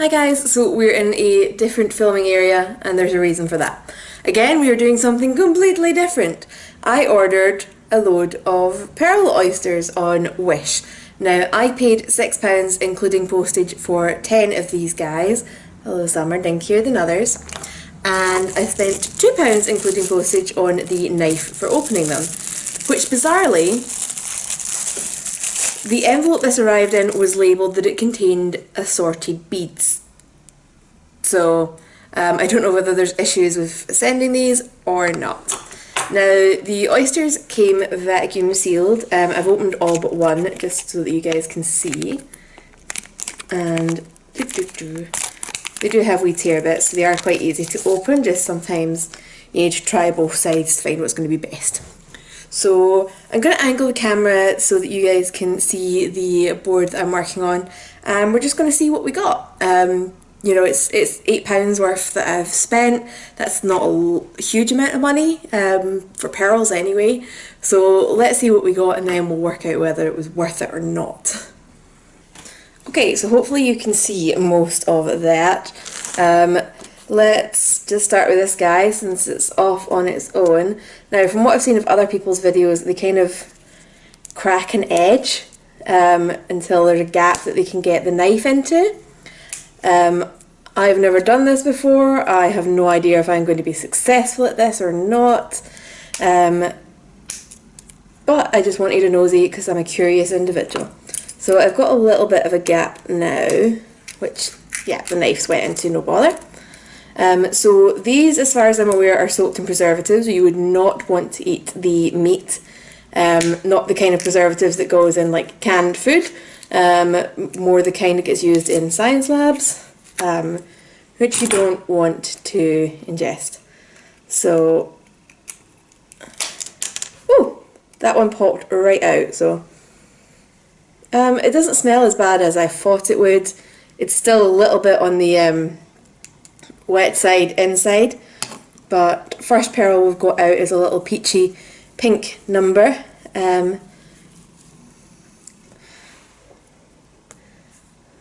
Hi guys, so we're in a different filming area and there's a reason for that. Again, we are doing something completely different. I ordered a load of pearl oysters on Wish. Now, I paid £6 including postage for 10 of these guys. Hello Summer, dinkier than others. And I spent £2 including postage on the knife for opening them, which bizarrely, the envelope this arrived in was labelled that it contained assorted beads. So I don't know whether there's issues with sending these or not. Now the oysters came vacuum sealed. I've opened all but one just so that you guys can see. And they do have wee tear bits, so they are quite easy to open, just sometimes you need to try both sides to find what's going to be best. So I'm going to angle the camera so that you guys can see the board that I'm working on, and we're just going to see what we got. You know, it's £8 worth that I've spent. That's not a huge amount of money for pearls anyway. So let's see what we got and then we'll work out whether it was worth it or not. Okay, so hopefully you can see most of that. Let's just start with this guy since it's off on its own. Now, from what I've seen of other people's videos, they kind of crack an edge until there's a gap that they can get the knife into. I've never done this before. I have no idea if I'm going to be successful at this or not. But I just wanted to nosy because I'm a curious individual. So I've got a little bit of a gap now, which, yeah, the knife's went into, no bother. So these, as far as I'm aware, are soaked in preservatives. You would not want to eat the meat, not the kind of preservatives that goes in like canned food, more the kind that gets used in science labs, which you don't want to ingest. So, oh, that one popped right out. So it doesn't smell as bad as I thought it would. It's still a little bit on the wet side inside, but first pearl we've got out is a little peachy pink number.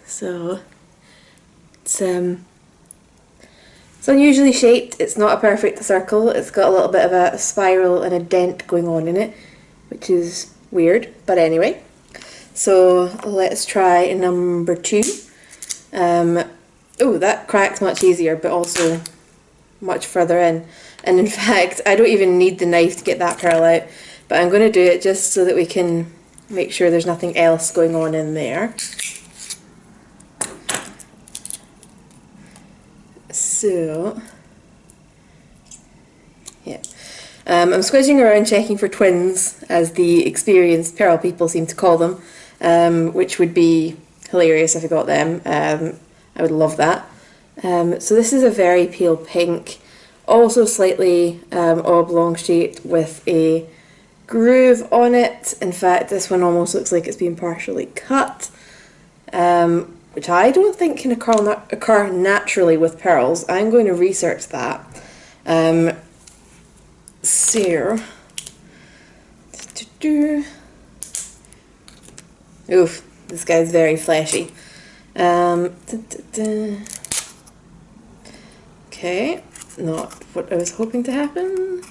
So it's unusually shaped. It's not a perfect circle. It's got a little bit of a spiral and a dent going on in it, which is weird, but anyway. So let's try number 2. Oh, that cracks much easier, but also much further in. And in fact, I don't even need the knife to get that pearl out, but I'm going to do it just so that we can make sure there's nothing else going on in there. So, yeah. I'm squidging around checking for twins, as the experienced pearl people seem to call them, which would be hilarious if I got them. I would love that. So this is a very pale pink, also slightly oblong shaped with a groove on it. In fact, this one almost looks like it's been partially cut, which I don't think can occur naturally with pearls. I'm going to research that. So, oof, this guy's very fleshy. Okay, not what I was hoping to happen.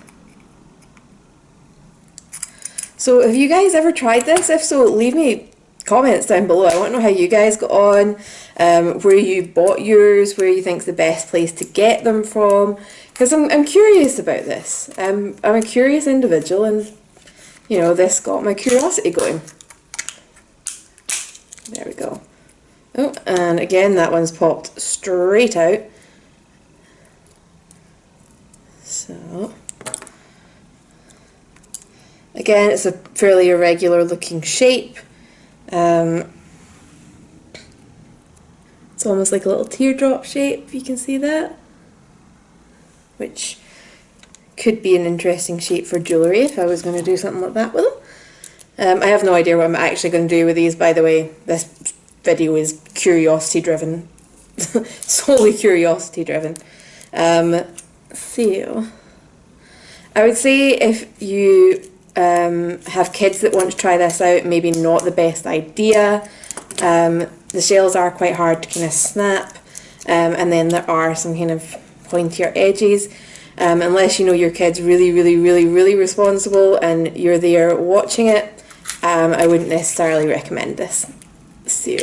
So have you guys ever tried this? If so, leave me comments down below. I want to know how you guys got on, where you bought yours, where you think's the best place to get them from, because I'm curious about this. I'm a curious individual, and you know, this got my curiosity going. There we go. Oh, and again that one's popped straight out. So again, it's a fairly irregular looking shape. It's almost like a little teardrop shape, if you can see that, which could be an interesting shape for jewellery if I was going to do something like that with them. I have no idea what I'm actually going to do with these, by the way. This video is curiosity driven, solely curiosity driven. So I would say if you have kids that want to try this out, maybe not the best idea. The shells are quite hard to kind of snap. and then there are some kind of pointier edges. Unless you know your kid's really responsible and you're there watching it, I wouldn't necessarily recommend this. So,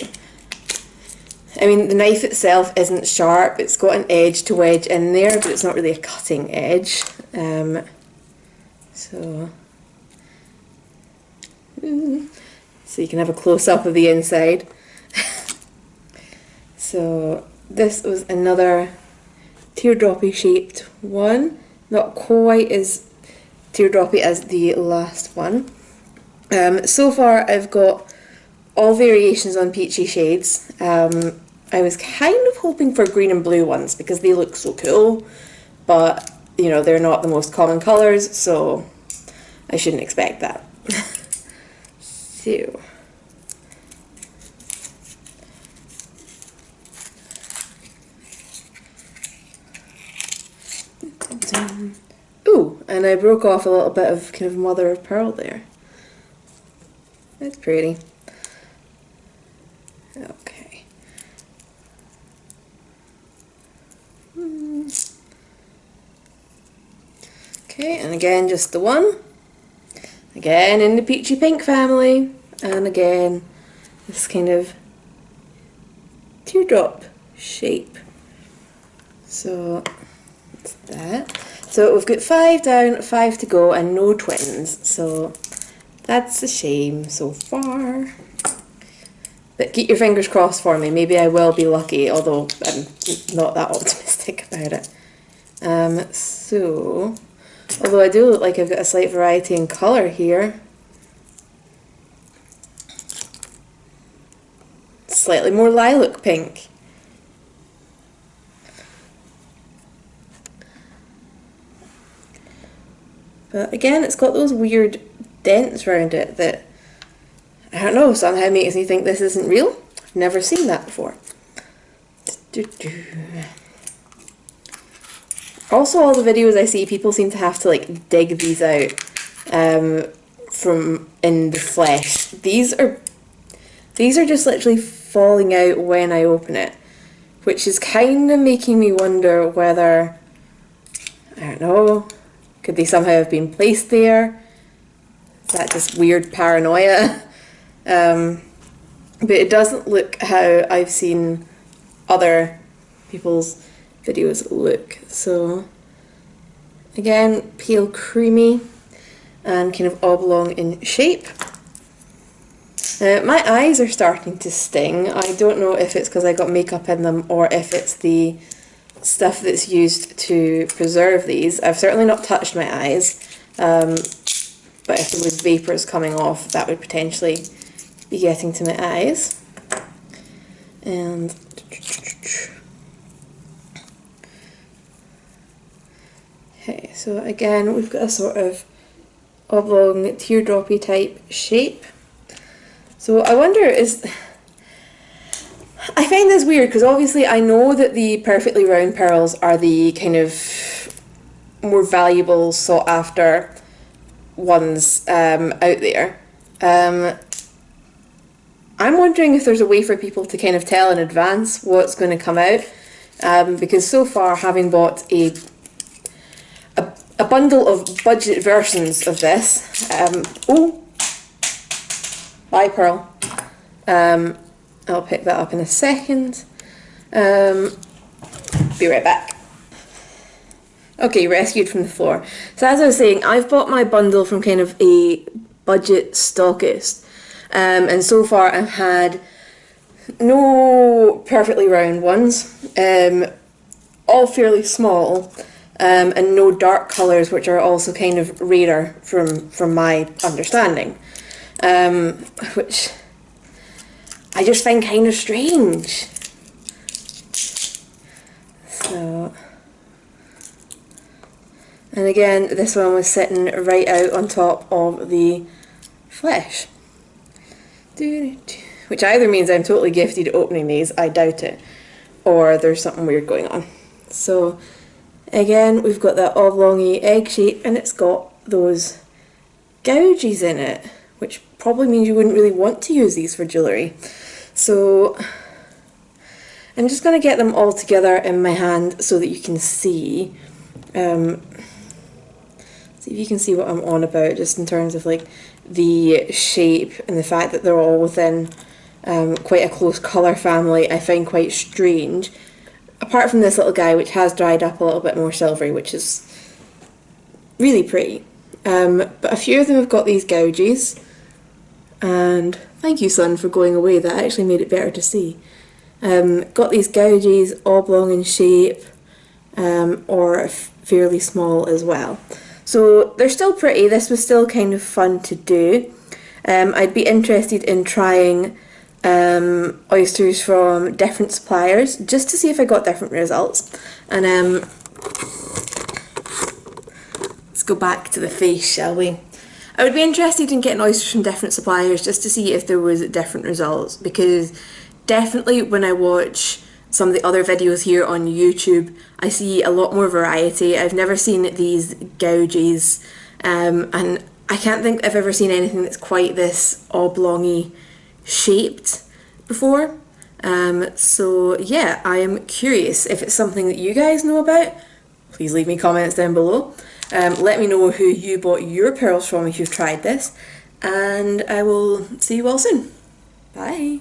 I mean, the knife itself isn't sharp, it's got an edge to wedge in there, but it's not really a cutting edge. So you can have a close-up of the inside. So this was another teardroppy shaped one, not quite as teardroppy as the last one. So far I've got all variations on peachy shades. I was kind of hoping for green and blue ones because they look so cool, but you know, they're not the most common colours, so I shouldn't expect that. So ooh, and I broke off a little bit of kind of mother of pearl there. That's pretty. Okay. Okay, and again just the one. Again in the peachy pink family, and again this kind of teardrop shape. So that's that. So we've got 5 down, 5 to go, and no twins. So that's a shame so far. But keep your fingers crossed for me. Maybe I will be lucky, although I'm not that optimistic about it. So, although I do look like I've got a slight variety in colour here. Slightly more lilac pink. But again, it's got those weird dents around it that, I don't know, somehow makes me think this isn't real. I've never seen that before. Also, all the videos I see, people seem to have to like dig these out from in the flesh. These are just literally falling out when I open it, which is kind of making me wonder whether, I don't know, could they somehow have been placed there? Is that just weird paranoia? But it doesn't look how I've seen other people's videos look. So again, pale creamy and kind of oblong in shape. My eyes are starting to sting. I don't know if it's because I got makeup in them or if it's the stuff that's used to preserve these. I've certainly not touched my eyes, but if there was vapours coming off, that would potentially be getting to my eyes. And okay, so again we've got a sort of oblong teardroppy type shape. So I wonder, I find this weird because obviously I know that the perfectly round pearls are the kind of more valuable, sought after ones out there. I'm wondering if there's a way for people to kind of tell in advance what's going to come out, because so far, having bought a bundle of budget versions of this, oh, bye Pearl, I'll pick that up in a second, be right back. Okay, rescued from the floor. So as I was saying, I've bought my bundle from kind of a budget stockist. And so far I've had no perfectly round ones, all fairly small, and no dark colours, which are also kind of rarer from my understanding, which I just find kind of strange. So, and again, this one was sitting right out on top of the flesh. Which either means I'm totally gifted at opening these, I doubt it, or there's something weird going on. So again, we've got that oblongy egg shape, and it's got those gouges in it, which probably means you wouldn't really want to use these for jewellery. So I'm just going to get them all together in my hand so that you can see. See if you can see what I'm on about, just in terms of like the shape and the fact that they're all within quite a close colour family. I find quite strange. Apart from this little guy, which has dried up a little bit more silvery, which is really pretty. But a few of them have got these gouges, and thank you, sun, for going away. That actually made it better to see. Got these gouges, oblong in shape, or fairly small as well. So they're still pretty. This was still kind of fun to do. I'd be interested in trying oysters from different suppliers just to see if I got different results. And let's go back to the face, shall we? I would be interested in getting oysters from different suppliers just to see if there was different results, because definitely when I watch some of the other videos here on YouTube, I see a lot more variety. I've never seen these gouges, and I can't think I've ever seen anything that's quite this oblongy shaped before. So yeah, I am curious if it's something that you guys know about. Please leave me comments down below. Let me know who you bought your pearls from if you've tried this, and I will see you all soon. Bye.